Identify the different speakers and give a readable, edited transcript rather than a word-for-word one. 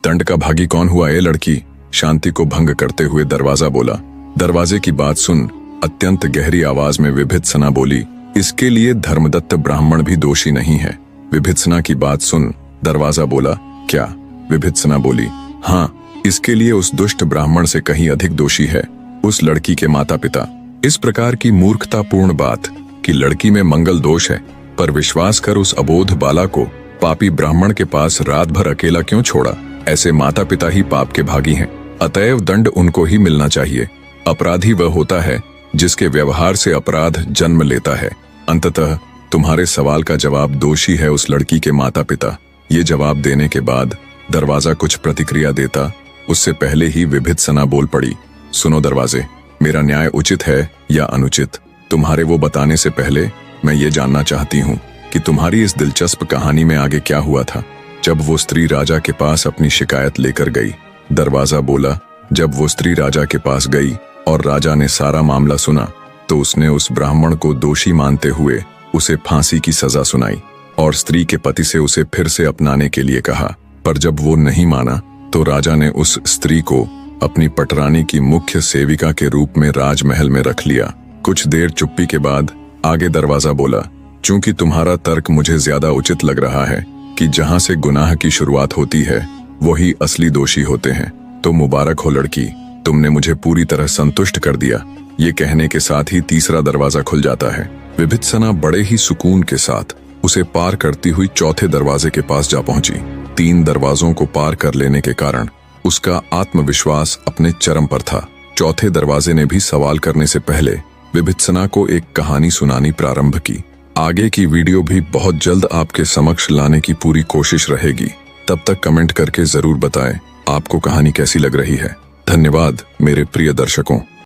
Speaker 1: दंड का भागी कौन हुआ ए लड़की? शांति को भंग करते हुए दरवाजा बोला। दरवाजे की बात सुन अत्यंत गहरी आवाज में विभित्सना बोली, इसके लिए धर्मदत्त ब्राह्मण भी दोषी नहीं है। विभित्सना की बात सुन दरवाजा बोला, क्या? विभित्सना बोली, हाँ, इसके लिए उस दुष्ट ब्राह्मण से कहीं अधिक दोषी है उस लड़की के माता पिता। इस प्रकार की मूर्खतापूर्ण बात कि लड़की में मंगल दोष है पर विश्वास कर उस अबोध बाला को पापी ब्राह्मण के पास रात भर अकेला क्यों छोड़ा? ऐसे माता पिता ही पाप के भागी हैं, अतएव दंड उनको ही मिलना चाहिए। अपराधी वह होता है जिसके व्यवहार से अपराध जन्म लेता है। अंततः तुम्हारे सवाल का जवाब दोषी है उस लड़की के माता पिता। ये जवाब देने के बाद दरवाजा कुछ प्रतिक्रिया देता उससे पहले ही विभित्सना बोल पड़ी, सुनो दरवाजे, मेरा न्याय उचित है या अनुचित? तुम्हारे वो बताने से पहले मैं ये जानना चाहती हूँ कि तुम्हारी इस दिलचस्प कहानी में आगे क्या हुआ था जब वो स्त्री राजा के पास अपनी शिकायत लेकर गई। दरवाजा बोला, जब वो स्त्री राजा के पास गई और राजा ने सारा मामला सुना तो उसने उस ब्राह्मण को दोषी मानते हुए उसे फांसी की सजा सुनाई और स्त्री के पति से उसे फिर से अपनाने के लिए कहा। पर जब वो नहीं माना तो राजा ने उस स्त्री को अपनी पटरानी की मुख्य सेविका के रूप में राजमहल में रख लिया। कुछ देर चुप्पी के बाद आगे दरवाजा बोला, चूंकि तुम्हारा तर्क मुझे ज्यादा उचित लग रहा है कि जहां से गुनाह की शुरुआत होती है वही असली दोषी होते हैं, तो मुबारक हो लड़की, तुमने मुझे पूरी तरह संतुष्ट कर दिया। ये कहने के साथ ही तीसरा दरवाजा खुल जाता है। विभित्सना बड़े ही सुकून के साथ उसे पार करती हुई चौथे दरवाजे के पास जा पहुंची। 3 दरवाजों को पार कर लेने के कारण उसका आत्मविश्वास अपने चरम पर था। चौथे दरवाजे ने भी सवाल करने से पहले विभित्सना को एक कहानी सुनानी प्रारंभ की। आगे की वीडियो भी बहुत जल्द आपके समक्ष लाने की पूरी कोशिश रहेगी। तब तक कमेंट करके जरूर बताएं आपको कहानी कैसी लग रही है। धन्यवाद मेरे प्रिय दर्शकों।